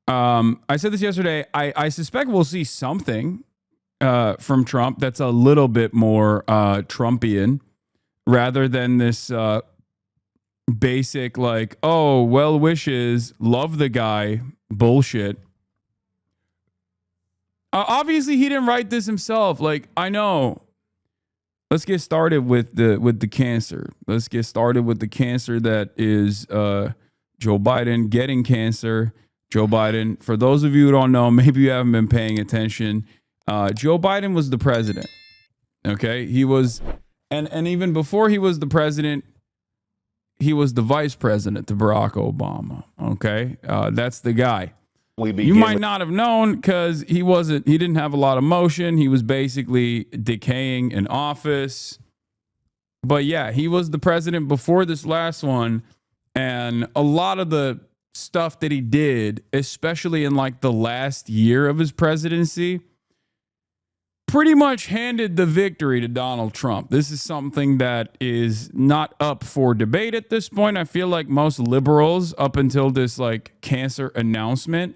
I said this yesterday. I suspect we'll see something from Trump that's a little bit more Trumpian rather than this basic, like, oh, well wishes, love the guy bullshit. Obviously, he didn't write this himself. Like, I know. Let's get started with the cancer. Let's get started with the cancer that is Joe Biden getting cancer. Joe Biden, for those of you who don't know, maybe you haven't been paying attention. Joe Biden was the president. Okay, he was, and even before he was the president, he was the vice president to Barack Obama. Okay, that's the guy. You might not have known because he didn't have a lot of motion. He was basically decaying in office. But yeah, he was the president before this last one. And a lot of the stuff that he did, especially in like the last year of his presidency, pretty much handed the victory to Donald Trump. This is something that is not up for debate at this point. I feel like most liberals, up until this like cancer announcement,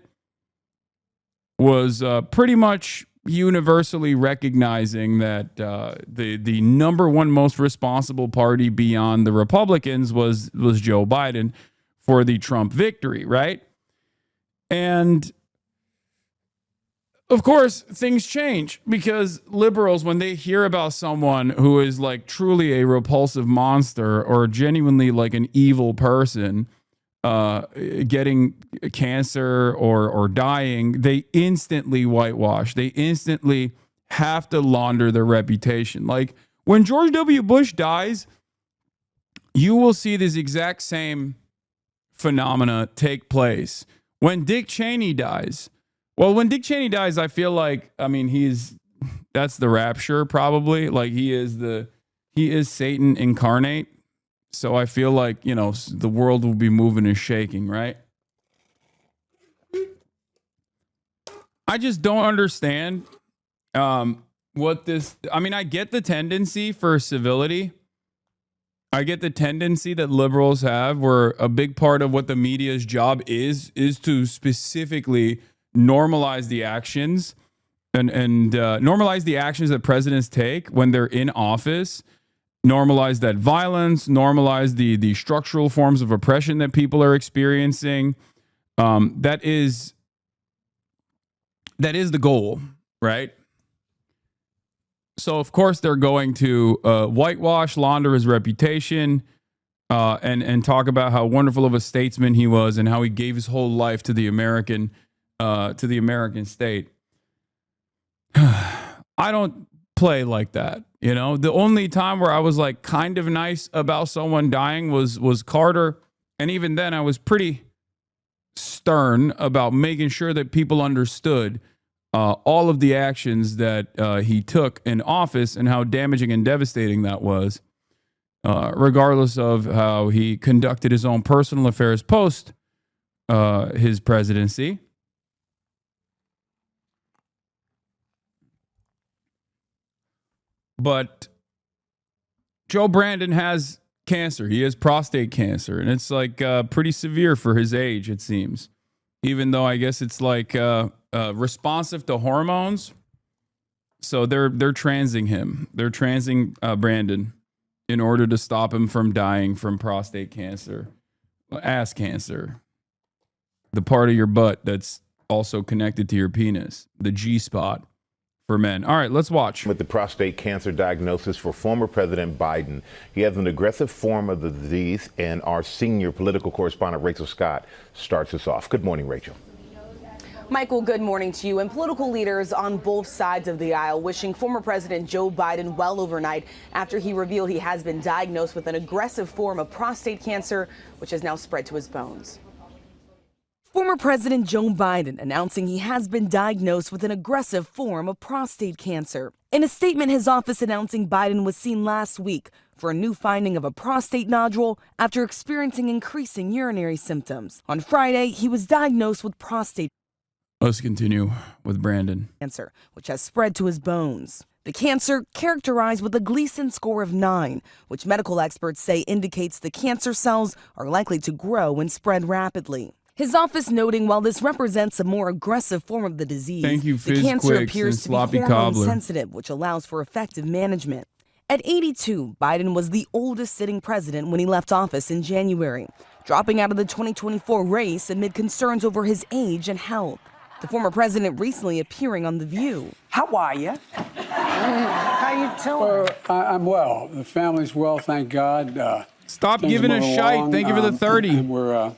was pretty much universally recognizing that the number one most responsible party beyond the Republicans was Joe Biden for the Trump victory, right? And of course, things change because liberals, when they hear about someone who is like truly a repulsive monster or genuinely like an evil person, getting cancer or dying, they instantly whitewash. They instantly have to launder their reputation. Like when George W. Bush dies, you will see this exact same phenomena take place. When Dick Cheney dies, when Dick Cheney dies, I feel like, I mean, that's the rapture probably. Like he is Satan incarnate. So I feel like, the world will be moving and shaking, right? I just don't understand what this... I mean, I get the tendency for civility. I get the tendency that liberals have where a big part of what the media's job is to specifically normalize the actions and normalize the actions that presidents take when they're in office. Normalize that violence, normalize the structural forms of oppression that people are experiencing. That is the goal, right? So, of course, they're going to whitewash, launder his reputation, and talk about how wonderful of a statesman he was and how he gave his whole life to the American state. I don't play like that. The only time where I was like kind of nice about someone dying was Carter. And even then I was pretty stern about making sure that people understood all of the actions that he took in office and how damaging and devastating that was, regardless of how he conducted his own personal affairs post his presidency. But Joe Brandon has cancer. He has prostate cancer, and it's like pretty severe for his age, it seems. Even though I guess it's like responsive to hormones. So they're transing him. They're transing Brandon in order to stop him from dying from prostate cancer, ass cancer, the part of your butt that's also connected to your penis, the G spot. For men. All right, let's watch. With the prostate cancer diagnosis for former President Biden. He has an aggressive form of the disease, and our senior political correspondent, Rachel Scott, starts us off. Good morning, Rachel. Michael, good morning to you. And political leaders on both sides of the aisle wishing former President Joe Biden well overnight after he revealed he has been diagnosed with an aggressive form of prostate cancer, which has now spread to his bones. Former President Joe Biden announcing he has been diagnosed with an aggressive form of prostate cancer. In a statement, his office announcing Biden was seen last week for a new finding of a prostate nodule after experiencing increasing urinary symptoms. On Friday, he was diagnosed with prostate Let's continue with Brandon. Cancer, which has spread to his bones. The cancer characterized with a Gleason score of 9, which medical experts say indicates the cancer cells are likely to grow and spread rapidly. His office noting while this represents a more aggressive form of the disease, Thank you, the cancer Fizz appears and to be Sloppy hormone Cobbler. sensitive, which allows for effective management. At 82, Biden was the oldest sitting president when he left office in January, dropping out of the 2024 race amid concerns over his age and health. The former president recently appearing on The View. How are you? How you doing? I'm well. The family's well, thank God. Stop Things giving a moving shite. along, Thank you for the 30. And we're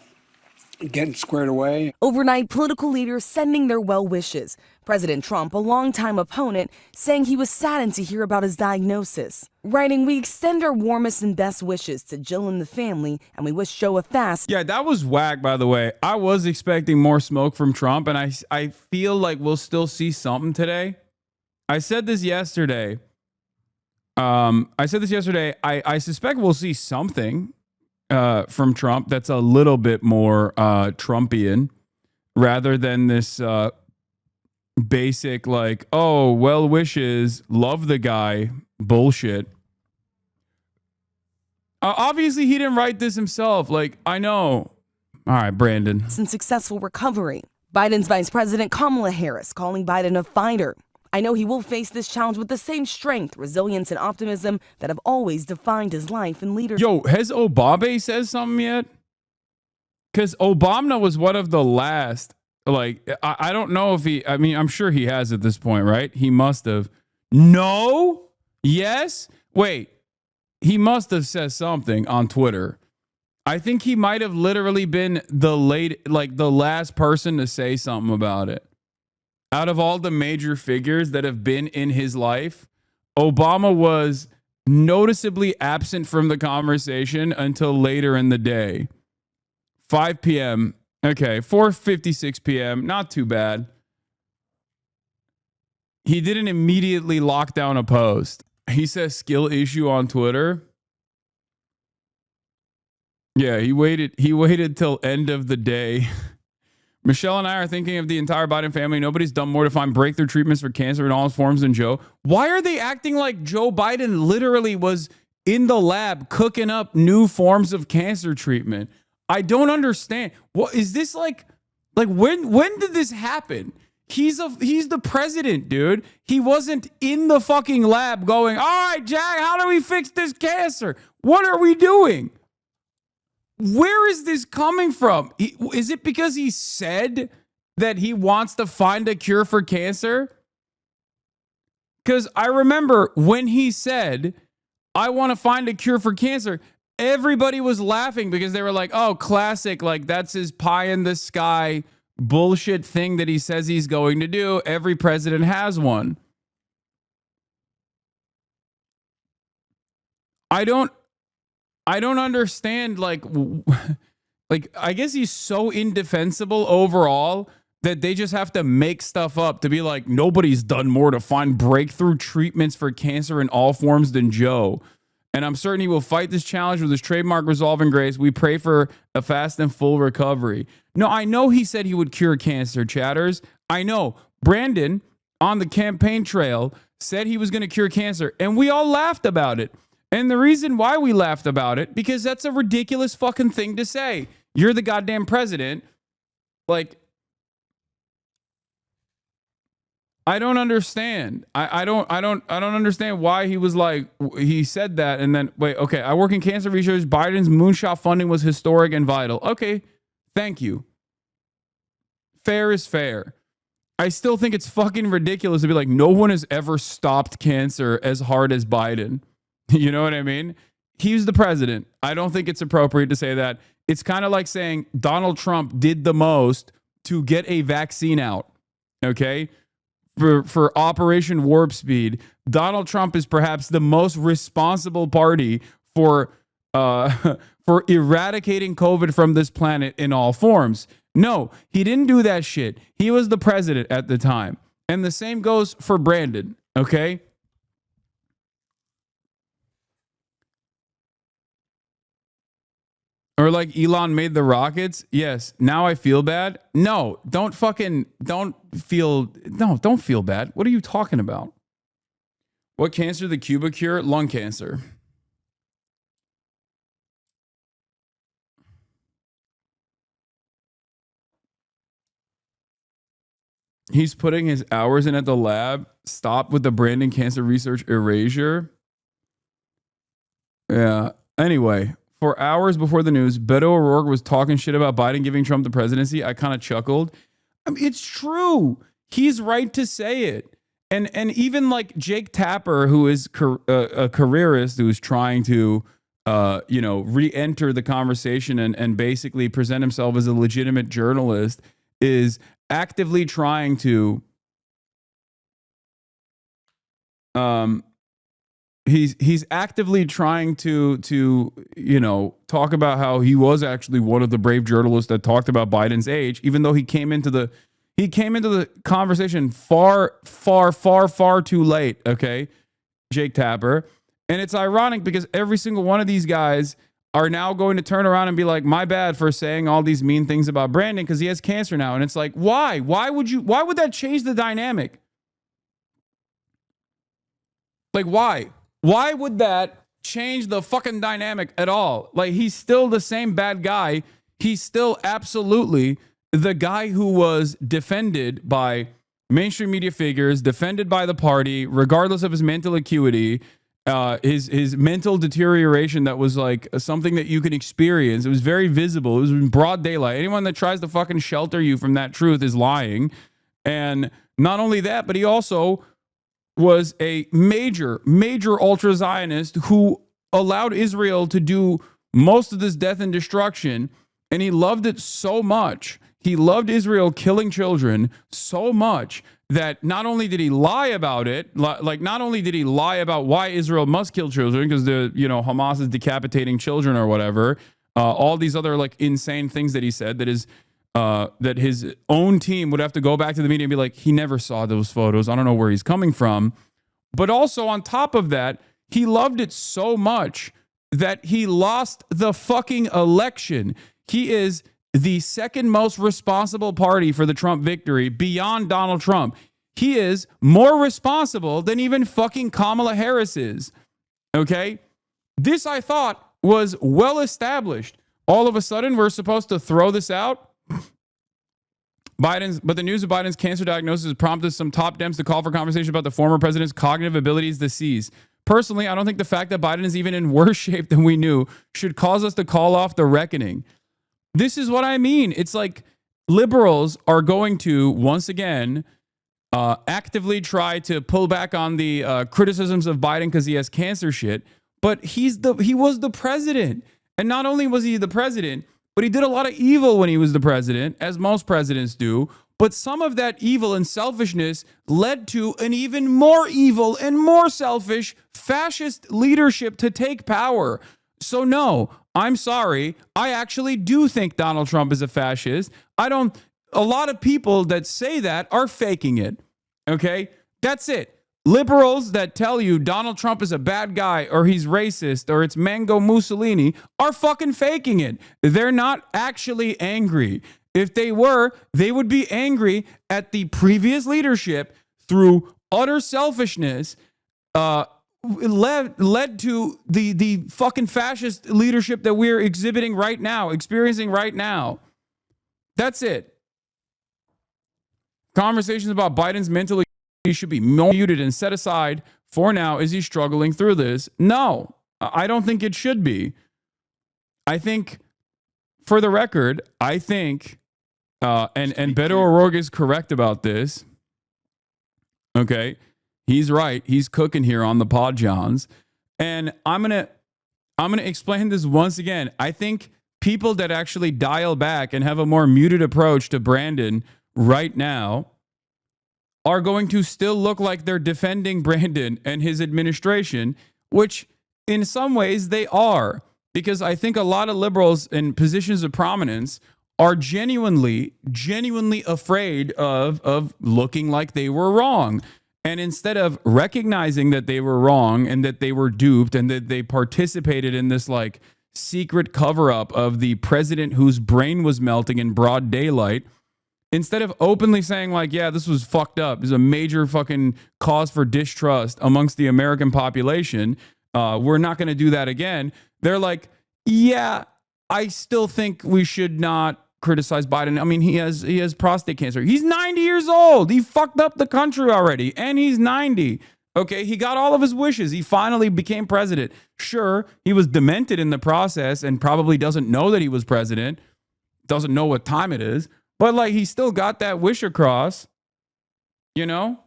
getting squared away. Overnight, political leaders sending their well wishes. President Trump, a longtime opponent, saying he was saddened to hear about his diagnosis. Writing, "We extend our warmest and best wishes to Jill and the family, and we wish Joe a fast." Yeah, that was whack, by the way. I was expecting more smoke from Trump, and I feel like we'll still see something today. I said this yesterday. I suspect we'll see something from Trump that's a little bit more Trumpian rather than this basic, like, oh, well wishes, love the guy bullshit. Obviously, he didn't write this himself. Like, I know. All right, Brandon. And successful recovery. Biden's Vice President Kamala Harris calling Biden a fighter. "I know he will face this challenge with the same strength, resilience, and optimism that have always defined his life and leadership." Yo, has Obama said something yet? Because Obama was one of the last. Like, I don't know if he, I mean, I'm sure he has at this point, right? He must have. No? Yes? Wait. He must have said something on Twitter. I think he might have literally been the last person to say something about it. Out of all the major figures that have been in his life, Obama was noticeably absent from the conversation until later in the day. 5 p.m. Okay, 4:56 p.m. Not too bad. He didn't immediately lock down a post. He says skill issue on Twitter. Yeah, he waited till end of the day. Michelle and I are thinking of the entire Biden family. Nobody's done more to find breakthrough treatments for cancer in all its forms than Joe. Why are they acting like Joe Biden literally was in the lab cooking up new forms of cancer treatment? I don't understand. What is this like when did this happen? He's the president, dude. He wasn't in the fucking lab going, "All right, Jack, how do we fix this cancer? What are we doing?" Where is this coming from? Is it because he said that he wants to find a cure for cancer? Because I remember when he said, "I want to find a cure for cancer," everybody was laughing because they were like, "Oh, classic. Like, that's his pie in the sky bullshit thing that he says he's going to do. Every president has one." I don't understand, like I guess he's so indefensible overall that they just have to make stuff up to be like, nobody's done more to find breakthrough treatments for cancer in all forms than Joe. And I'm certain he will fight this challenge with his trademark resolve and grace. We pray for a fast and full recovery. No, I know he said he would cure cancer, chatters. I know. Brandon, on the campaign trail, said he was going to cure cancer, and we all laughed about it. And the reason why we laughed about it, because that's a ridiculous fucking thing to say. You're the goddamn president. Like, I don't understand. I don't understand why he was like, he said that and then wait, okay, I work in cancer research. Biden's moonshot funding was historic and vital. Okay, thank you. Fair is fair. I still think it's fucking ridiculous to be like, no one has ever stopped cancer as hard as Biden. You know what I mean? He's the president. I don't think it's appropriate to say that. It's kind of like saying Donald Trump did the most to get a vaccine out. Okay? For Operation Warp Speed, Donald Trump is perhaps the most responsible party for eradicating COVID from this planet in all forms. No, he didn't do that shit. He was the president at the time. And the same goes for Brandon. Okay? Or like Elon made the rockets. Yes. Now I feel bad. No, don't feel bad. What are you talking about? What cancer the Cuba cure? Lung cancer. He's putting his hours in at the lab. Stop with the Brandon cancer research erasure. Yeah. Anyway, for hours before the news, Beto O'Rourke was talking shit about Biden giving Trump the presidency. I kind of chuckled. I mean, it's true. He's right to say it. And even like Jake Tapper, who is a careerist who's trying to, re-enter the conversation and basically present himself as a legitimate journalist, is actively trying to he's actively trying to talk about how he was actually one of the brave journalists that talked about Biden's age, even though he came into the conversation far too late. Okay, Jake Tapper. And it's ironic because every single one of these guys are now going to turn around and be like, my bad for saying all these mean things about Brandon because he has cancer now. And it's like, why? Why would that change the dynamic? Like, why? Why would that change the fucking dynamic at all? Like, he's still the same bad guy. He's still absolutely the guy who was defended by mainstream media figures, defended by the party, regardless of his mental acuity, his mental deterioration that was like something that you can experience. It was very visible. It was in broad daylight. Anyone that tries to fucking shelter you from that truth is lying. And not only that, but he also was a major ultra-Zionist who allowed Israel to do most of this death and destruction. And he loved it so much. He loved Israel killing children so much that not only did he lie about it, like not only did he lie about why Israel must kill children because Hamas is decapitating children or whatever, all these other like insane things that he said that his own team would have to go back to the media and be like, he never saw those photos. I don't know where he's coming from. But also on top of that, he loved it so much that he lost the fucking election. He is the second most responsible party for the Trump victory beyond Donald Trump. He is more responsible than even fucking Kamala Harris is. Okay? This, I thought, was well established. All of a sudden, we're supposed to throw this out. But the news of Biden's cancer diagnosis has prompted some top Dems to call for conversation about the former president's cognitive abilities to seize. Personally, I don't think the fact that Biden is even in worse shape than we knew should cause us to call off the reckoning. This is what I mean. It's like liberals are going to, once again, actively try to pull back on the criticisms of Biden because he has cancer shit. But he was the president. And not only was he the president, but he did a lot of evil when he was the president, as most presidents do. But some of that evil and selfishness led to an even more evil and more selfish fascist leadership to take power. So no, I'm sorry. I actually do think Donald Trump is a fascist. A lot of people that say that are faking it. Okay? That's it. Liberals that tell you Donald Trump is a bad guy or he's racist or it's Mango Mussolini are fucking faking it. They're not actually angry. If they were, they would be angry at the previous leadership through utter selfishness, led to the fucking fascist leadership that we're exhibiting right now, experiencing right now. That's it. Conversations about Biden's mental should be muted and set aside for now. Is he struggling through this? No, I don't think it should be. I think, for the record, I think, and Beto O'Rourke is correct about this. Okay. He's right. He's cooking here on the Pod Johns. And I'm gonna explain this once again. I think people that actually dial back and have a more muted approach to Brandon right now are going to still look like they're defending Brandon and his administration, which in some ways they are, because I think a lot of liberals in positions of prominence are genuinely afraid of looking like they were wrong. And instead of recognizing that they were wrong and that they were duped and that they participated in this like secret cover up of the president whose brain was melting in broad daylight, instead of openly saying like, yeah, this was fucked up, this is a major fucking cause for distrust amongst the American population, we're not going to do that again. They're like, yeah, I still think we should not criticize Biden. I mean, he has prostate cancer. He's 90 years old. He fucked up the country already, and he's 90. Okay, he got all of his wishes. He finally became president. Sure, he was demented in the process and probably doesn't know that he was president, doesn't know what time it is, but like he still got that wish across, you know?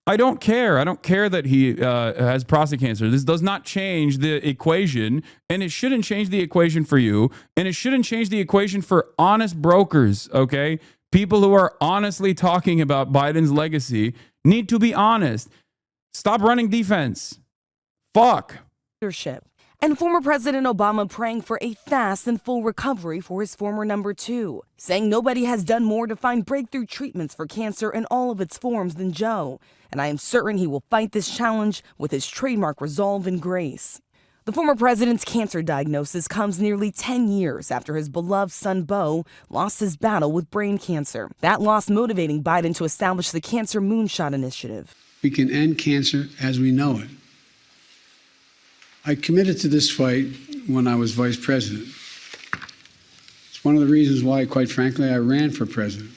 I don't care. I don't care that he has prostate cancer. This does not change the equation, and it shouldn't change the equation for you, and it shouldn't change the equation for honest brokers, okay? People who are honestly talking about Biden's legacy need to be honest. Stop running defense. Fuck. Leadership. And former President Obama praying for a fast and full recovery for his former number two, saying nobody has done more to find breakthrough treatments for cancer in all of its forms than Joe. And I am certain he will fight this challenge with his trademark resolve and grace. The former president's cancer diagnosis comes nearly 10 years after his beloved son, Beau, lost his battle with brain cancer. That loss motivating Biden to establish the Cancer Moonshot Initiative. We can end cancer as we know it. I committed to this fight when I was vice president. It's one of the reasons why, quite frankly, I ran for president.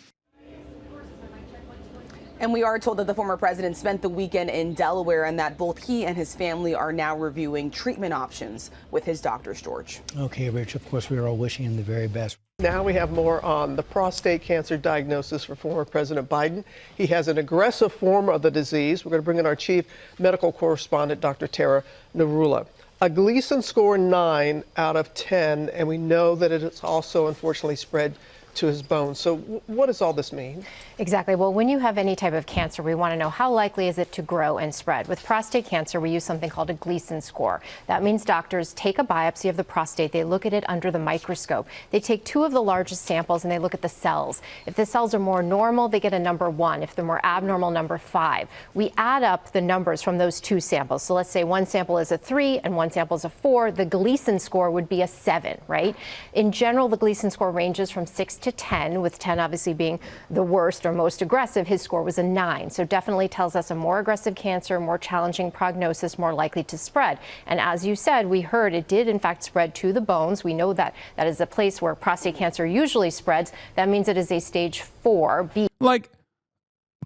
And we are told that the former president spent the weekend in Delaware and that both he and his family are now reviewing treatment options with his doctors, George. Okay, Rich, of course, we are all wishing him the very best. Now we have more on the prostate cancer diagnosis for former President Biden. He has an aggressive form of the disease. We're going to bring in our chief medical correspondent, Dr. Tara Narula. A Gleason score 9 out of 10, and we know that it has also unfortunately spread to his bones. So what does all this mean? Exactly. Well, when you have any type of cancer, we want to know how likely is it to grow and spread. With prostate cancer, we use something called a Gleason score. That means doctors take a biopsy of the prostate. They look at it under the microscope. They take 2 of the largest samples and they look at the cells. If the cells are more normal, they get a number 1. If they're more abnormal, number 5. We add up the numbers from those 2 samples. So let's say one sample is a 3 and one sample is a 4. The Gleason score would be a 7, right? In general, the Gleason score ranges from 6 to 10, with 10 obviously being the worst or most aggressive. His score was a 9. So definitely tells us a more aggressive cancer, more challenging prognosis, more likely to spread. And as you said, we heard it did in fact spread to the bones. We know that that is a place where prostate cancer usually spreads. That means it is a stage 4B. Like,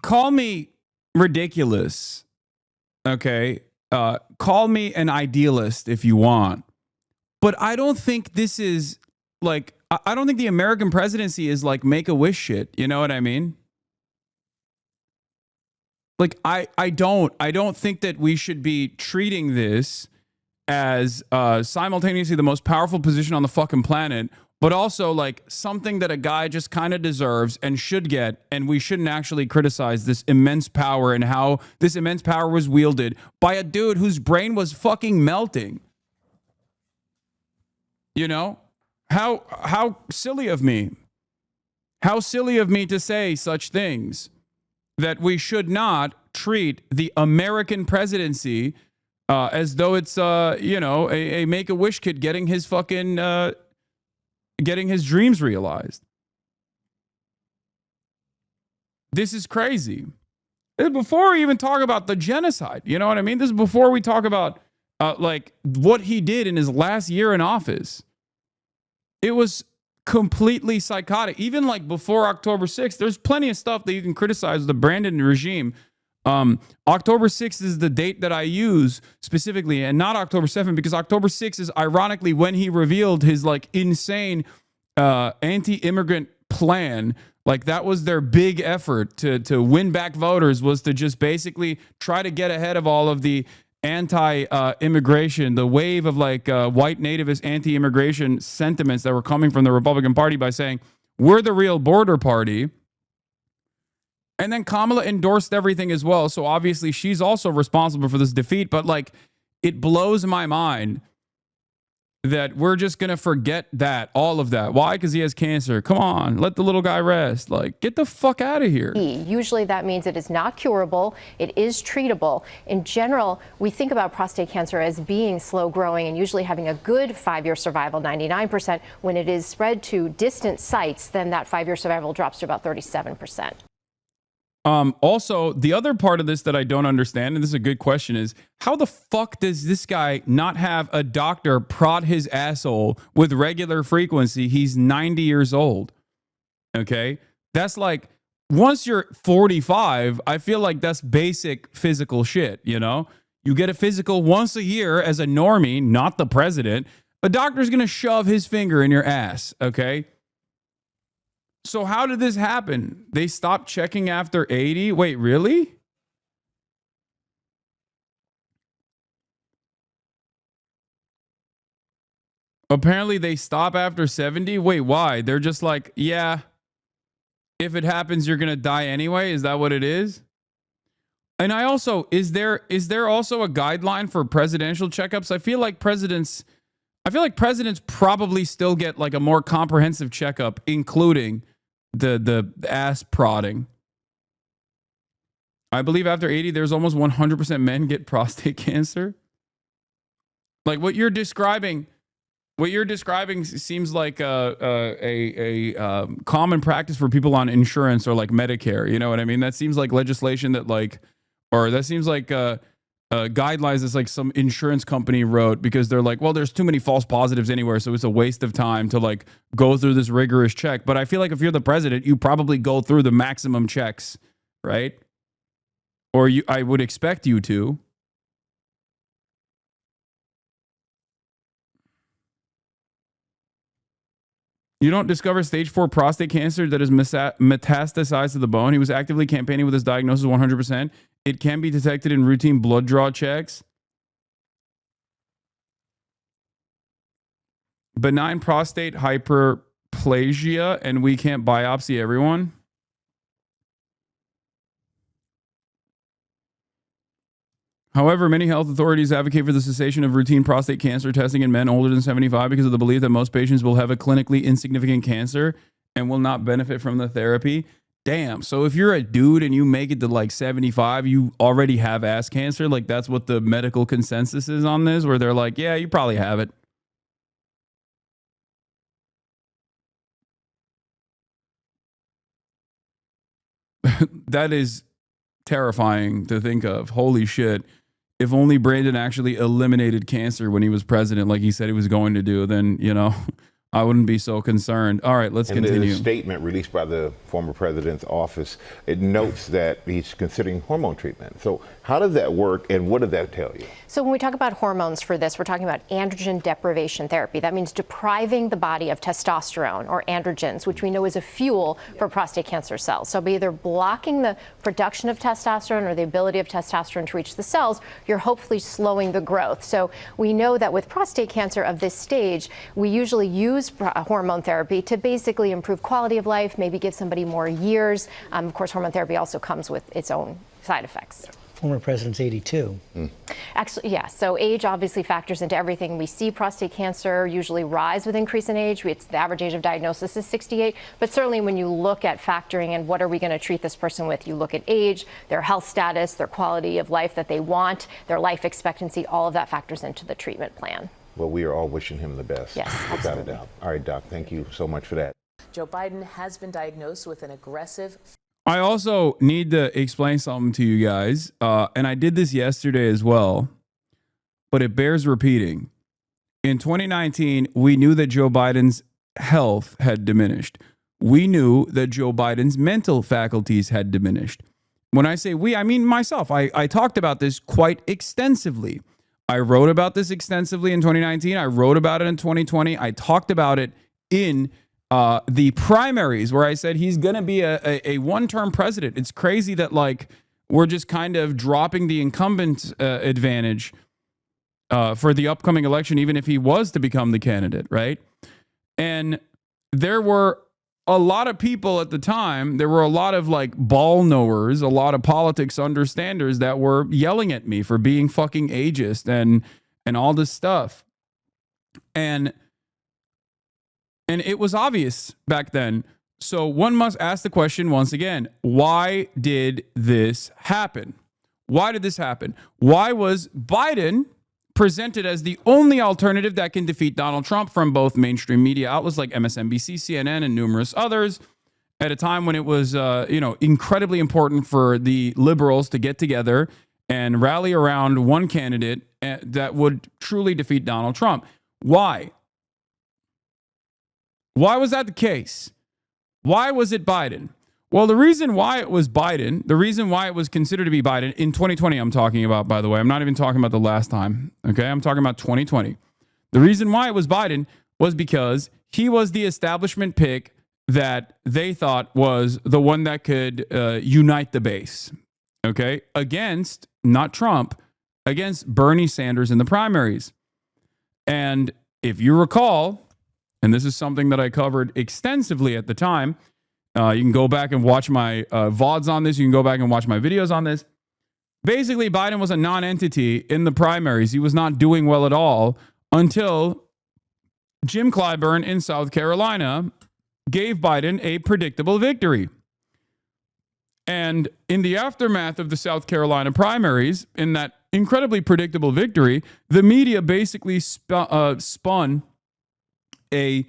call me ridiculous, okay? Call me an idealist if you want. But I don't think this is like, I don't think the American presidency is like Make-A-Wish shit. You know what I mean? Like, I don't think that we should be treating this as simultaneously the most powerful position on the fucking planet, but also like something that a guy just kind of deserves and should get. And we shouldn't actually criticize this immense power and how this immense power was wielded by a dude whose brain was fucking melting. You know? How silly of me. How silly of me to say such things, that we should not treat the American presidency as though it's a Make-A-Wish kid getting his fucking getting his dreams realized. This is crazy. This is before we even talk about the genocide. You know what I mean? This is before we talk about like what he did in his last year in office. It was completely psychotic. Even like before October 6th, there's plenty of stuff that you can criticize the Brandon regime. October 6th is the date that I use specifically, and not October 7th, because October 6th is ironically when he revealed his like insane anti-immigrant plan. Like that was their big effort to win back voters, was to just basically try to get ahead of all of the anti-immigration, the wave of like white nativist anti-immigration sentiments that were coming from the Republican Party by saying, we're the real border party. And then Kamala endorsed everything as well. So obviously she's also responsible for this defeat. But like, it blows my mind that we're just going to forget that, all of that. Why? Because he has cancer. Come on, let the little guy rest. Like, get the fuck out of here. Usually that means it is not curable. It is treatable. In general, we think about prostate cancer as being slow growing and usually having a good 5-year survival, 99%. When it is spread to distant sites, then that 5-year survival drops to about 37%. Also, the other part of this that I don't understand, and this is a good question, is how the fuck does this guy not have a doctor prod his asshole with regular frequency? He's 90 years old. Okay. That's like, once you're 45, I feel like that's basic physical shit, you know? You get a physical once a year as a normie, not the president. A doctor's going to shove his finger in your ass, okay? So how did this happen? They stopped checking after 80? Wait, really? Apparently they stop after 70? Wait, why? They're just like, yeah, if it happens, you're going to die anyway? Is that what it is? And I also, is there also a guideline for presidential checkups? I feel like presidents probably still get like a more comprehensive checkup, including the ass prodding. I believe after 80, there's almost 100% men get prostate cancer. Like what you're describing seems like a common practice for people on insurance or like Medicare. You know what I mean? That seems like legislation that like, or that seems like guidelines that's like some insurance company wrote because they're like, well, there's too many false positives anywhere, so it's a waste of time to like go through this rigorous check. But I feel like if you're the president, you probably go through the maximum checks, right? Or I would expect you to. You don't discover stage 4 prostate cancer that is metastasized to the bone. He was actively campaigning with his diagnosis 100%. It can be detected in routine blood draw checks. Benign prostate hyperplasia, and we can't biopsy everyone. However, many health authorities advocate for the cessation of routine prostate cancer testing in men older than 75 because of the belief that most patients will have a clinically insignificant cancer and will not benefit from the therapy. Damn. So if you're a dude and you make it to like 75, you already have ass cancer. Like that's what the medical consensus is on this, where they're like, yeah, you probably have it. That is terrifying to think of. Holy shit. If only Brandon actually eliminated cancer when he was president, like he said he was going to do, then, you know, I wouldn't be so concerned. All right, let's continue. In a statement released by the former president's office, it notes that he's considering hormone treatment. So how does that work, and what did that tell you? So when we talk about hormones for this, we're talking about androgen deprivation therapy. That means depriving the body of testosterone or androgens, which we know is a fuel for prostate cancer cells. So by either blocking the production of testosterone or the ability of testosterone to reach the cells, you're hopefully slowing the growth. So we know that with prostate cancer of this stage, we usually use hormone therapy to basically improve quality of life, maybe give somebody more years. Of course, hormone therapy also comes with its own side effects. Former president's 82. Actually, yeah. So age obviously factors into everything. We see prostate cancer usually rise with increase in age. It's the average age of diagnosis is 68. But certainly when you look at factoring in what are we going to treat this person with, you look at age, their health status, their quality of life that they want, their life expectancy, all of that factors into the treatment plan. Well, we are all wishing him the best. Yes, without a doubt. All right, Doc, thank you so much for that. Joe Biden has been diagnosed with an aggressive... I also need to explain something to you guys, and I did this yesterday as well, but it bears repeating. In 2019, we knew that Joe Biden's health had diminished. We knew that Joe Biden's mental faculties had diminished. When I say we, I mean myself. I talked about this quite extensively. I wrote about this extensively in 2019. I wrote about it in 2020. I talked about it in the primaries where I said he's going to be a one-term president. It's crazy that like we're just kind of dropping the incumbent advantage for the upcoming election, even if he was to become the candidate, right? And there were a lot of people at the time, there were a lot of like ball knowers, a lot of politics understanders that were yelling at me for being fucking ageist and all this stuff. And it was obvious back then. So one must ask the question once again, why did this happen? Why did this happen? Why was Biden presented as the only alternative that can defeat Donald Trump from both mainstream media outlets like MSNBC, CNN, and numerous others at a time when it was, incredibly important for the liberals to get together and rally around one candidate that would truly defeat Donald Trump? Why? Why was that the case? Why was it Biden? Well, the reason why it was Biden, the reason why it was considered to be Biden in 2020, I'm talking about, by the way, I'm not even talking about the last time. Okay. I'm talking about 2020. The reason why it was Biden was because he was the establishment pick that they thought was the one that could unite the base. Okay. Against, not Trump, against Bernie Sanders in the primaries. And if you recall, and this is something that I covered extensively at the time, you can go back and watch my VODs on this. You can go back and watch my videos on this. Basically, Biden was a non-entity in the primaries. He was not doing well at all until Jim Clyburn in South Carolina gave Biden a predictable victory. And in the aftermath of the South Carolina primaries, in that incredibly predictable victory, the media basically spun a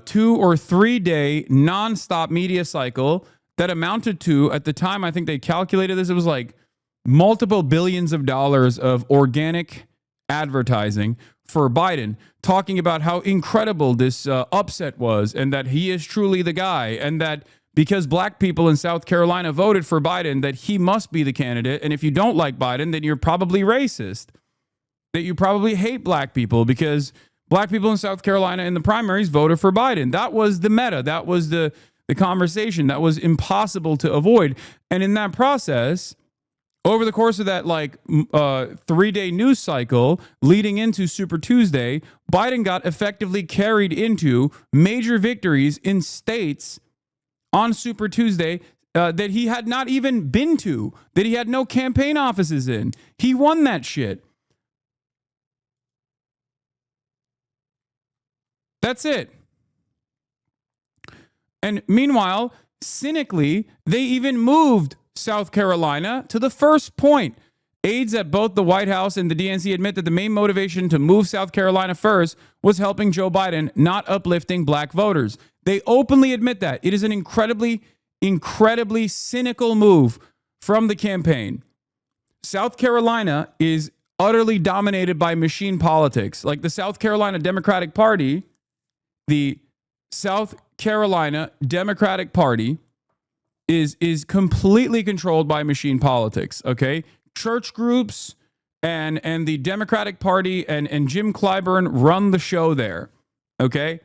2 or 3 day nonstop media cycle that amounted to, at the time, I think they calculated this, it was like multiple billions of dollars of organic advertising for Biden, talking about how incredible this upset was and that he is truly the guy, and that because black people in South Carolina voted for Biden, that he must be the candidate. And if you don't like Biden, then you're probably racist, that you probably hate black people because black people in South Carolina in the primaries voted for Biden. That was the meta. That was the conversation that was impossible to avoid. And in that process, over the course of that 3 day news cycle leading into Super Tuesday, Biden got effectively carried into major victories in states on Super Tuesday that he had not even been to, that he had no campaign offices in. He won that shit. That's it. And meanwhile, cynically, they even moved South Carolina to the first point. Aides at both the White House and the DNC admit that the main motivation to move South Carolina first was helping Joe Biden, not uplifting black voters. They openly admit that. It is an incredibly, incredibly cynical move from the campaign. South Carolina is utterly dominated by machine politics. Like the South Carolina Democratic Party, the South Carolina Democratic Party is completely controlled by machine politics, okay? Church groups and the Democratic Party and Jim Clyburn run the show there, okay?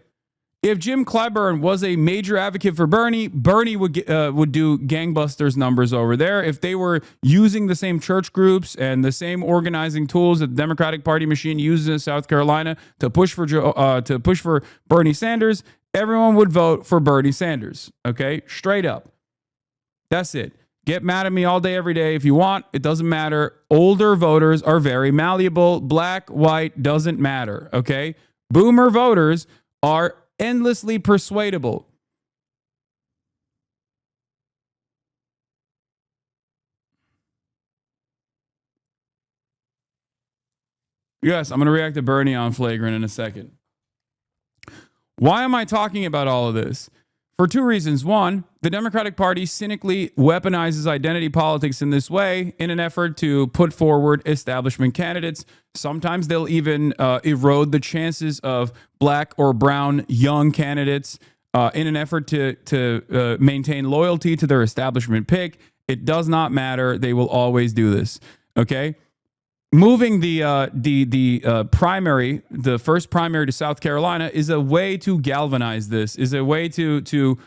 If Jim Clyburn was a major advocate for Bernie would do gangbusters numbers over there. If they were using the same church groups and the same organizing tools that the Democratic Party machine uses in South Carolina to push for Bernie Sanders, everyone would vote for Bernie Sanders. Okay, straight up. That's it. Get mad at me all day, every day if you want. It doesn't matter. Older voters are very malleable. Black, white, doesn't matter. Okay, boomer voters are endlessly persuadable. Yes, I'm going to react to Bernie on Flagrant in a second. Why am I talking about all of this? For two reasons. One, the Democratic Party cynically weaponizes identity politics in this way in an effort to put forward establishment candidates. Sometimes they'll even erode the chances of black or brown young candidates in an effort to maintain loyalty to their establishment pick. It does not matter. They will always do this. Okay? Moving the primary, the first primary to South Carolina is a way to galvanize this, is a way to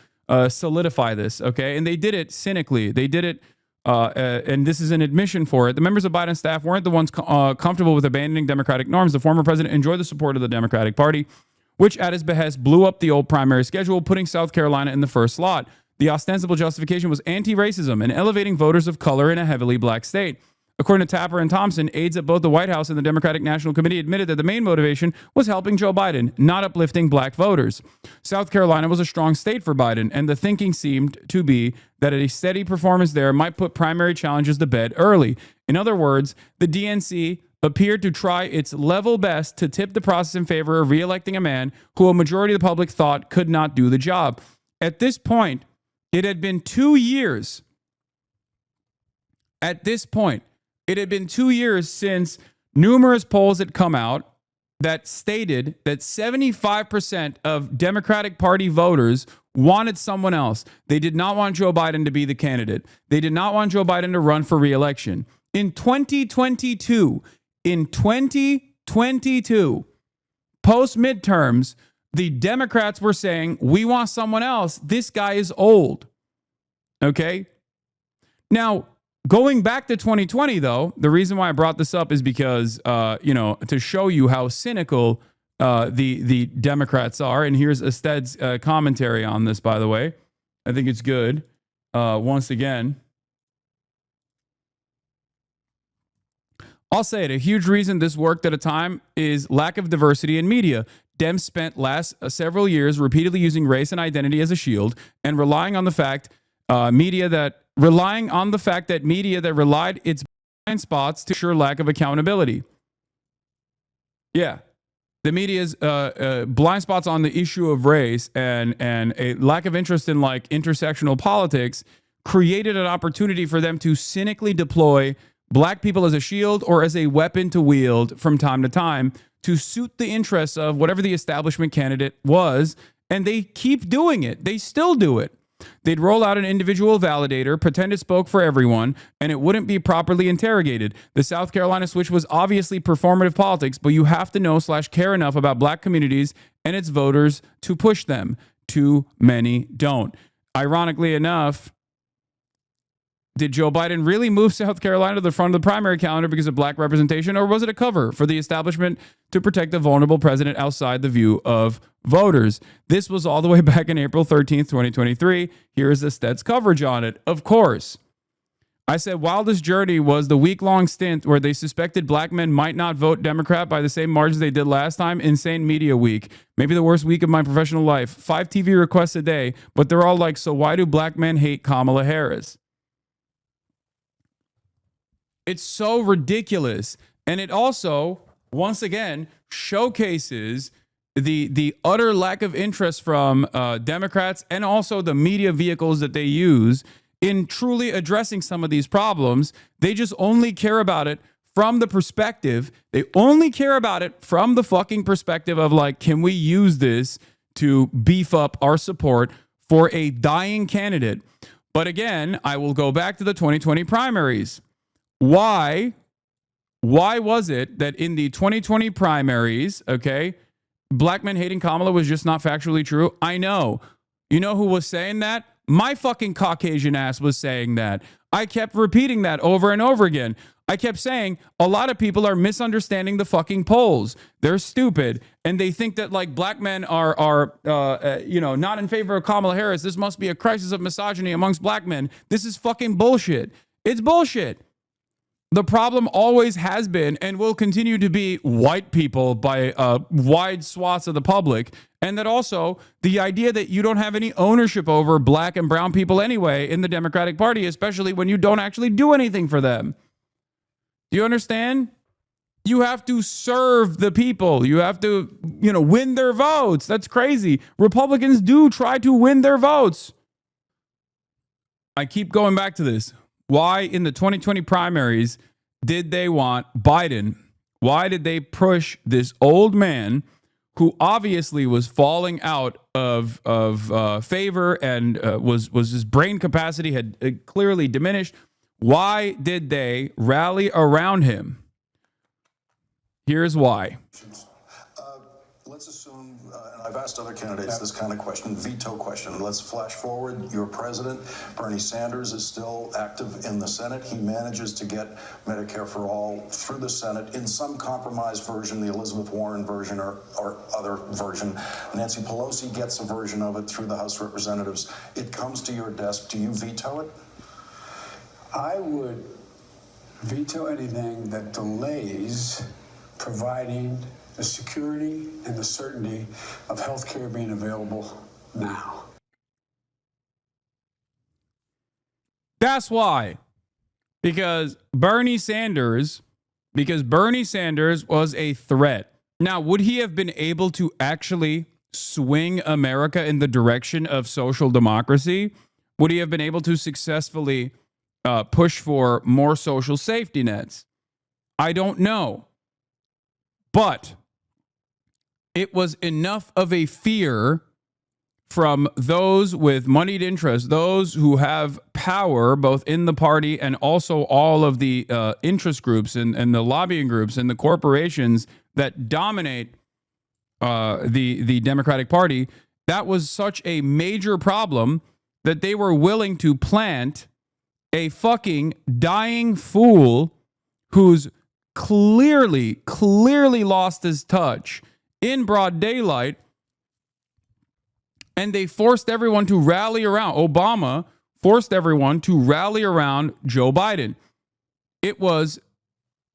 solidify this, okay? And they did it cynically. They did it, and this is an admission for it. The members of Biden's staff weren't the ones comfortable with abandoning Democratic norms. The former president enjoyed the support of the Democratic Party, which at his behest blew up the old primary schedule, putting South Carolina in the first slot. The ostensible justification was anti-racism and elevating voters of color in a heavily black state. According to Tapper and Thompson, aides at both the White House and the Democratic National Committee admitted that the main motivation was helping Joe Biden, not uplifting black voters. South Carolina was a strong state for Biden, and the thinking seemed to be that a steady performance there might put primary challenges to bed early. In other words, the DNC appeared to try its level best to tip the process in favor of re-electing a man who a majority of the public thought could not do the job. At this point, it had been 2 years. At this point, it had been 2 years since numerous polls had come out that stated that 75% of Democratic Party voters wanted someone else. They did not want Joe Biden to be the candidate. They did not want Joe Biden to run for re-election. In 2022, post midterms, the Democrats were saying, we want someone else. This guy is old. Okay. Now, going back to 2020, though, the reason why I brought this up is because, to show you how cynical the Democrats are. And here's Ested's commentary on this, by the way. I think it's good. Once again, I'll say it. A huge reason this worked at a time is lack of diversity in media. Dems spent last several years repeatedly using race and identity as a shield and relying on the fact media that relied its blind spots to ensure lack of accountability. Yeah. The media's blind spots on the issue of race and a lack of interest in like intersectional politics created an opportunity for them to cynically deploy black people as a shield or as a weapon to wield from time to time to suit the interests of whatever the establishment candidate was. And they keep doing it. They still do it. They'd roll out an individual validator, pretend it spoke for everyone, and it wouldn't be properly interrogated. The South Carolina switch was obviously performative politics, but you have to know/care enough about black communities and its voters to push them. Too many don't. Ironically enough, did Joe Biden really move South Carolina to the front of the primary calendar because of black representation, or was it a cover for the establishment to protect the vulnerable president outside the view of voters? This was all the way back in April 13th, 2023. Here is Ested's coverage on it. Of course, I said, while this journey was the week-long stint where they suspected black men might not vote Democrat by the same margins they did last time, insane media week, maybe the worst week of my professional life, 5 TV requests a day, but they're all like, so why do black men hate Kamala Harris? It's so ridiculous. And it also, once again, showcases the utter lack of interest from Democrats and also the media vehicles that they use in truly addressing some of these problems. They just only care about it from the perspective. They only care about it from the fucking perspective of like, can we use this to beef up our support for a dying candidate? But again, I will go back to the 2020 primaries. Why was it that in the 2020 primaries, okay, black men hating Kamala was just not factually true? I know. You know who was saying that? My fucking Caucasian ass was saying that. I kept repeating that over and over again. I kept saying a lot of people are misunderstanding the fucking polls. They're stupid. And they think that like black men are not in favor of Kamala Harris. This must be a crisis of misogyny amongst black men. This is fucking bullshit. It's bullshit. The problem always has been and will continue to be white people by wide swaths of the public. And that also the idea that you don't have any ownership over black and brown people anyway in the Democratic Party, especially when you don't actually do anything for them. Do you understand? You have to serve the people. You have to, win their votes. That's crazy. Republicans do try to win their votes. I keep going back to this. Why in the 2020 primaries did they want Biden? Why did they push this old man who obviously was falling out of favor and was his brain capacity had clearly diminished? Why did they rally around him? Here's why. Let's assume, and I've asked other candidates this kind of question, veto question. Let's flash forward. Your president, Bernie Sanders, is still active in the Senate. He manages to get Medicare for All through the Senate in some compromise version, the Elizabeth Warren version or other version. Nancy Pelosi gets a version of it through the House of Representatives. It comes to your desk. Do you veto it? I would veto anything that delays providing the security and the certainty of health care being available now. That's why. Because Bernie Sanders was a threat. Now, would he have been able to actually swing America in the direction of social democracy? Would he have been able to successfully push for more social safety nets? I don't know. But it was enough of a fear from those with moneyed interests, those who have power both in the party and also all of the interest groups and the lobbying groups and the corporations that dominate the Democratic Party. That was such a major problem that they were willing to plant a fucking dying fool who's clearly lost his touch in broad daylight. And they forced everyone to rally around. Obama forced everyone to rally around Joe Biden. It was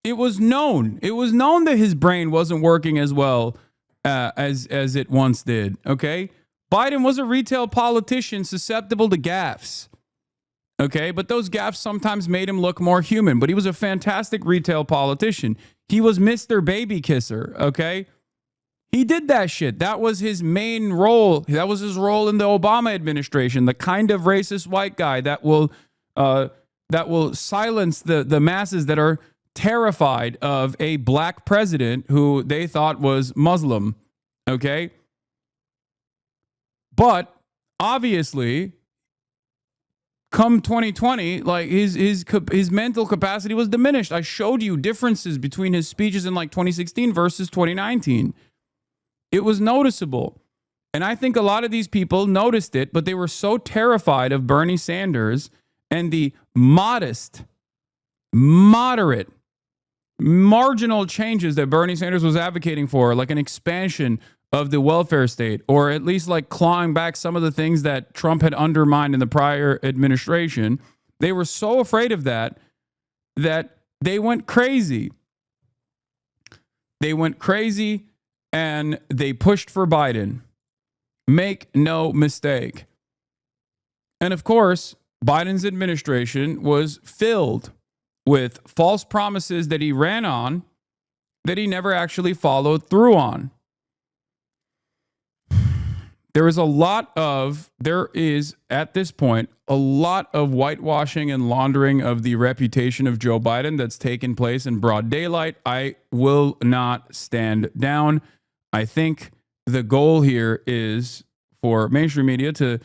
known. It was known that his brain wasn't working as well as it once did. Okay, Biden was a retail politician susceptible to gaffes. Okay, but those gaffes sometimes made him look more human. But he was a fantastic retail politician. He was Mr. Baby Kisser. Okay. He did that shit. That was his main role. That was his role in the Obama administration, the kind of racist white guy that will silence the masses that are terrified of a black president who they thought was Muslim. Okay? But obviously, come 2020, like his mental capacity was diminished. I showed you differences between his speeches in like 2016 versus 2019. It was noticeable. And I think a lot of these people noticed it, but they were so terrified of Bernie Sanders and the moderate, marginal changes that Bernie Sanders was advocating for, like an expansion of the welfare state, or at least like clawing back some of the things that Trump had undermined in the prior administration. They were so afraid of that they went crazy. And they pushed for Biden. Make no mistake. And of course, Biden's administration was filled with false promises that he ran on that he never actually followed through on. There is at this point a lot of whitewashing and laundering of the reputation of Joe Biden that's taken place in broad daylight. I will not stand down. I think the goal here is for mainstream media to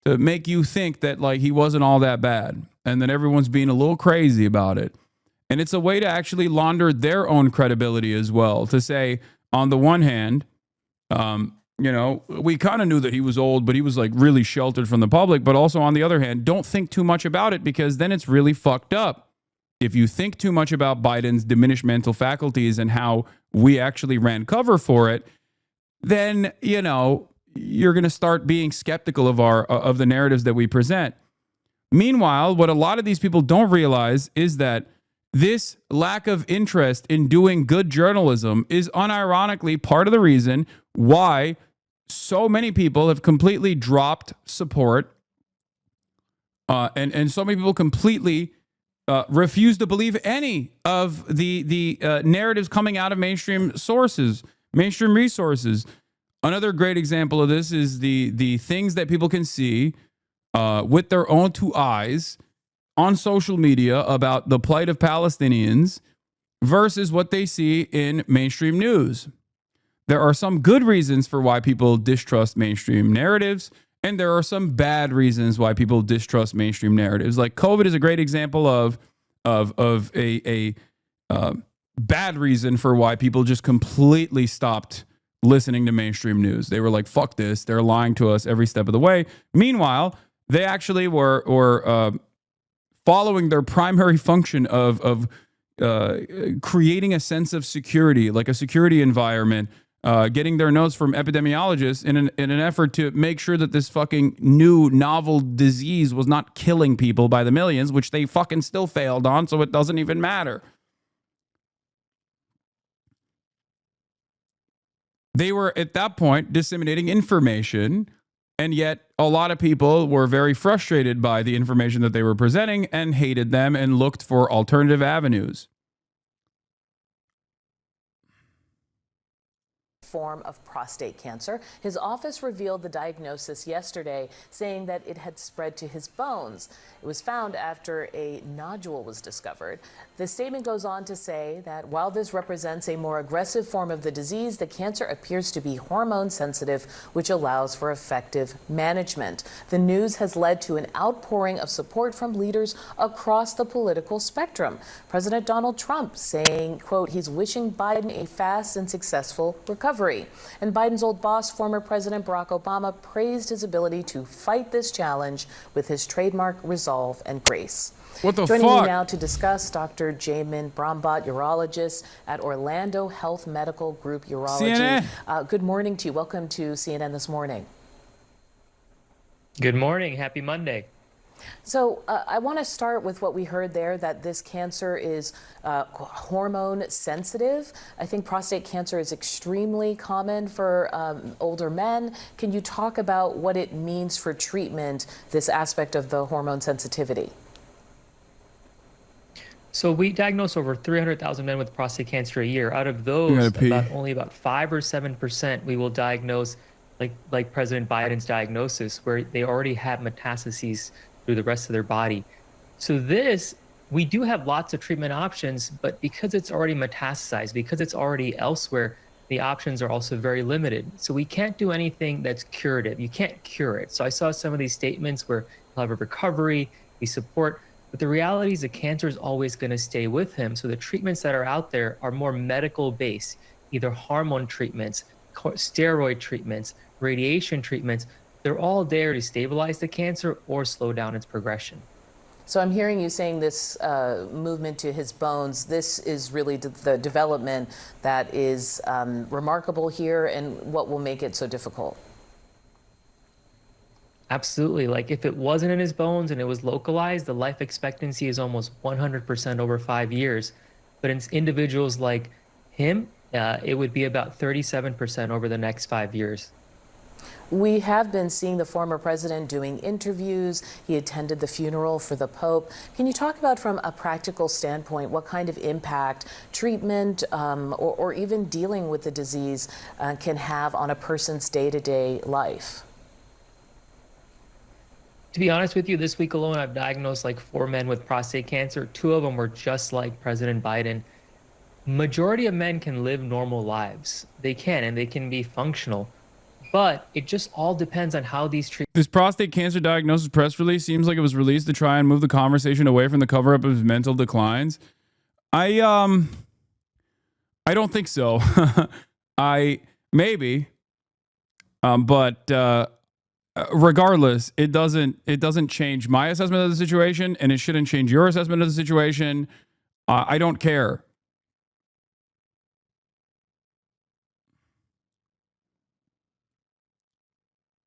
make you think that like he wasn't all that bad and that everyone's being a little crazy about it. And it's a way to actually launder their own credibility as well, to say, on the one hand, we kind of knew that he was old, but he was like really sheltered from the public. But also on the other hand, don't think too much about it, because then it's really fucked up. If you think too much about Biden's diminished mental faculties and how we actually ran cover for it, then, you're going to start being skeptical of the narratives that we present. Meanwhile, what a lot of these people don't realize is that this lack of interest in doing good journalism is unironically part of the reason why so many people have completely dropped support, and so many people completely refuse to believe any of the narratives coming out of mainstream resources. Another great example of this is the things that people can see with their own two eyes on social media about the plight of Palestinians versus what they see in mainstream news. There are some good reasons for why people distrust mainstream narratives, and there are some bad reasons why people distrust mainstream narratives. Like COVID is a great example of a bad reason for why people just completely stopped listening to mainstream news. They were like, fuck this. They're lying to us every step of the way. Meanwhile, they actually were following their primary function of creating a sense of security, like a security environment, getting their notes from epidemiologists in an effort to make sure that this fucking new novel disease was not killing people by the millions, which they fucking still failed on, so it doesn't even matter. They were, at that point, disseminating information, and yet a lot of people were very frustrated by the information that they were presenting and hated them and looked for alternative avenues. form of prostate cancer. His office revealed the diagnosis yesterday, saying that it had spread to his bones. It was found after a nodule was discovered. The statement goes on to say that while this represents a more aggressive form of the disease, the cancer appears to be hormone sensitive, which allows for effective management. The news has led to an outpouring of support from leaders across the political spectrum. President Donald Trump saying, quote, he's wishing Biden a fast and successful recovery. And Biden's old boss, former President Barack Obama, praised his ability to fight this challenge with his trademark resolve and grace. What the Joining fuck? me now to discuss, Dr. Jamin Brahmbhatt, urologist at Orlando Health Medical Group Urology. Good morning to you. Welcome to CNN This Morning. Good morning. Happy Monday. So I want to start with what we heard there, that this cancer is hormone sensitive. I think prostate cancer is extremely common for older men. Can you talk about what it means for treatment, this aspect of the hormone sensitivity? So we diagnose over 300,000 men with prostate cancer a year. Out of those, only about 5 or 7% we will diagnose like President Biden's diagnosis, where they already have metastases through the rest of their body. So we do have lots of treatment options, but because it's already metastasized, because it's already elsewhere, the options are also very limited. So we can't do anything that's curative. You can't cure it. So I saw some of these statements where he'll have a recovery, we support, but the reality is the cancer is always going to stay with him. So the treatments that are out there are more medical based, either hormone treatments, steroid treatments, radiation treatments. They're all there to stabilize the cancer or slow down its progression. So I'm hearing you saying this movement to his bones, this is really the development that is remarkable here and what will make it so difficult. Absolutely. Like if it wasn't in his bones and it was localized, the life expectancy is almost 100% over 5 years. But in individuals like him, it would be about 37% over the next 5 years. We have been seeing the former president doing interviews. He attended the funeral for the Pope. Can you talk about, from a practical standpoint, what kind of impact treatment or even dealing with the disease can have on a person's day-to-day life? To be honest with you, this week alone, I've diagnosed like 4 men with prostate cancer. 2 of them were just like President Biden. Majority of men can live normal lives. They can, and they can be functional. But it just all depends on how these treatments. This prostate cancer diagnosis press release seems like it was released to try and move the conversation away from the cover-up of his mental declines. I don't think so. But regardless, it doesn't change my assessment of the situation, and it shouldn't change your assessment of the situation. I don't care.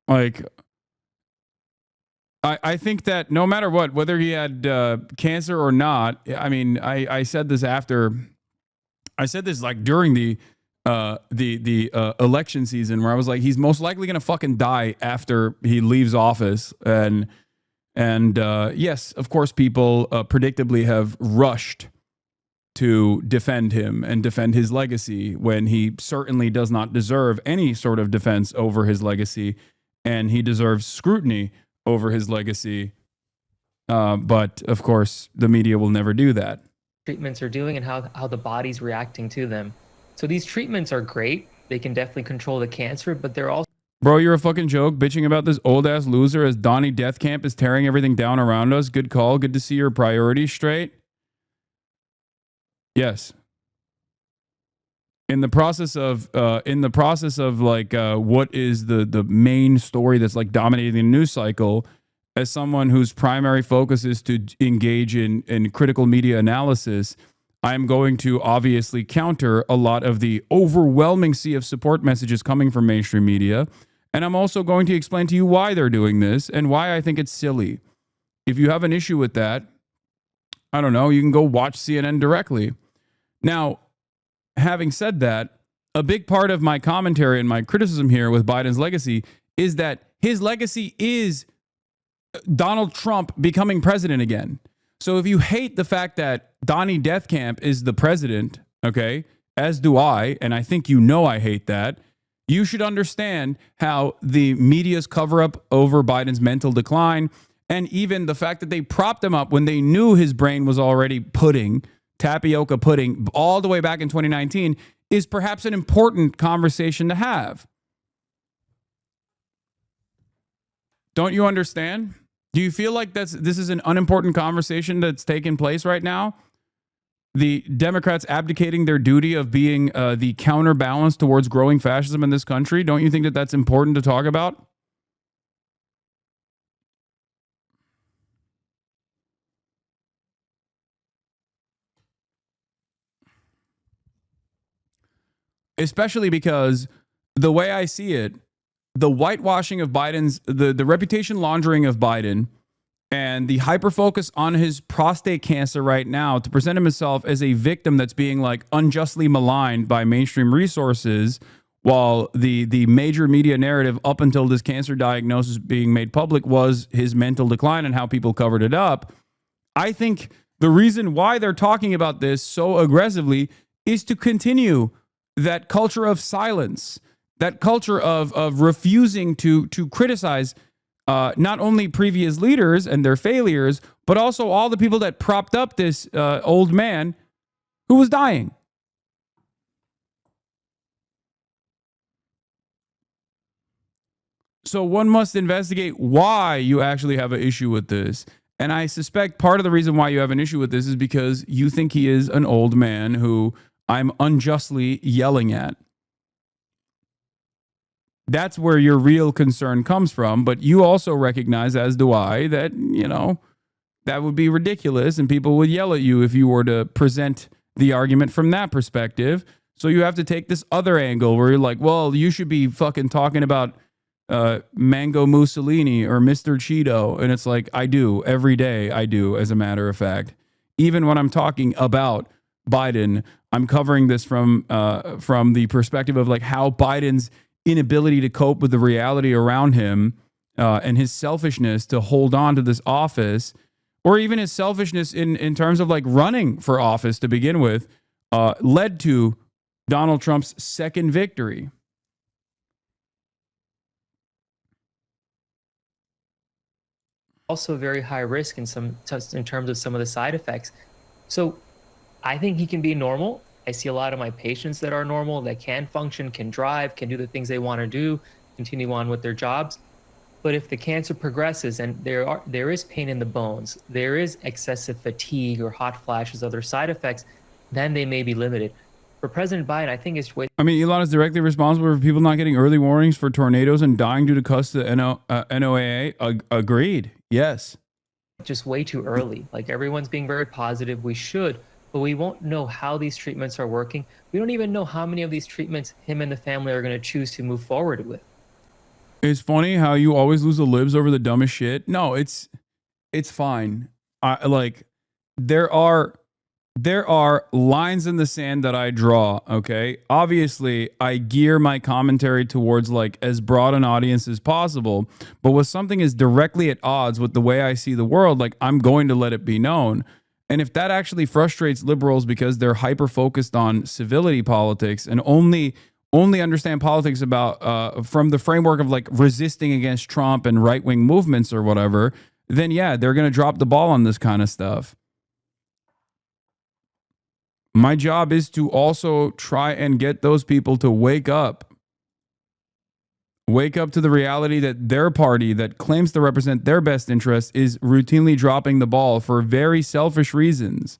Like, I think that no matter what, whether he had cancer or not, I mean, I said this like during the election season, where I was like, he's most likely going to fucking die after he leaves office. And yes, of course, people predictably have rushed to defend him and defend his legacy when he certainly does not deserve any sort of defense over his legacy. And he deserves scrutiny over his legacy. But of course, the media will never do that. Treatments are doing and how the body's reacting to them. So these treatments are great. They can definitely control the cancer, but they're also... Bro, you're a fucking joke, bitching about this old-ass loser as Donnie Deathcamp is tearing everything down around us. Good call. Good to see your priorities straight. Yes. In the process of like what is the main story that's like dominating the news cycle, as someone whose primary focus is to engage in critical media analysis, I'm going to obviously counter a lot of the overwhelming sea of support messages coming from mainstream media. And I'm also going to explain to you why they're doing this and why I think it's silly. If you have an issue with that, I don't know, you can go watch CNN directly. Now, having said that, a big part of my commentary and my criticism here with Biden's legacy is that his legacy is Donald Trump becoming president again. So if you hate the fact that Donnie Deathcamp is the president, okay, as do I, and I think you know I hate that, You should understand how the media's cover up over Biden's mental decline, and even the fact that they propped him up when they knew his brain was already pudding, tapioca pudding, all the way back in 2019, is perhaps an important conversation to have. Don't you understand? Do you feel like this is an unimportant conversation that's taking place right now? The Democrats abdicating their duty of being the counterbalance towards growing fascism in this country. Don't you think that that's important to talk about? Especially because the way I see it, the whitewashing of Biden's, the reputation laundering of Biden, and the hyperfocus on his prostate cancer right now to present himself as a victim that's being like unjustly maligned by mainstream resources, while the major media narrative up until this cancer diagnosis being made public was his mental decline and how people covered it up. I think the reason why they're talking about this so aggressively is to continue that culture of silence, that culture of refusing to criticize not only previous leaders and their failures, but also all the people that propped up this old man who was dying. So one must investigate why you actually have an issue with this. And I suspect part of the reason why you have an issue with this is because you think he is an old man who I'm unjustly yelling at. That's where your real concern comes from. But you also recognize, as do I, that, you know, that would be ridiculous and people would yell at you if you were to present the argument from that perspective. So you have to take this other angle where you're like, well, you should be fucking talking about Mango Mussolini or Mr. Cheeto. And it's like, I do every day. I do, as a matter of fact. Even when I'm talking about Biden, I'm covering this from the perspective of like how Biden's inability to cope with the reality around him and his selfishness to hold on to this office, or even his selfishness in terms of like running for office to begin with, led to Donald Trump's second victory. Also very high risk in terms of some of the side effects. So I think he can be normal. I see a lot of my patients that are normal, that can function, can drive, can do the things they want to do, continue on with their jobs. But if the cancer progresses and there is pain in the bones, there is excessive fatigue or hot flashes, other side effects, then they may be limited. For President Biden, I think it's way. I mean, Elon is directly responsible for people not getting early warnings for tornadoes and dying due to cuts to NOAA. Agreed. Yes. Just way too early. Like, everyone's being very positive. We should, but we won't know how these treatments are working. We don't even know how many of these treatments him and the family are going to choose to move forward with. It's funny how you always lose the libs over the dumbest shit. No, it's fine. There are lines in the sand that I draw, okay? Obviously, I gear my commentary towards like as broad an audience as possible, but when something is directly at odds with the way I see the world, like I'm going to let it be known. And if that actually frustrates liberals because they're hyper focused on civility politics and only understand politics about from the framework of like resisting against Trump and right-wing movements or whatever, then yeah, they're going to drop the ball on this kind of stuff. My job is to also try and get those people to wake up. Wake up to the reality that their party that claims to represent their best interests is routinely dropping the ball for very selfish reasons.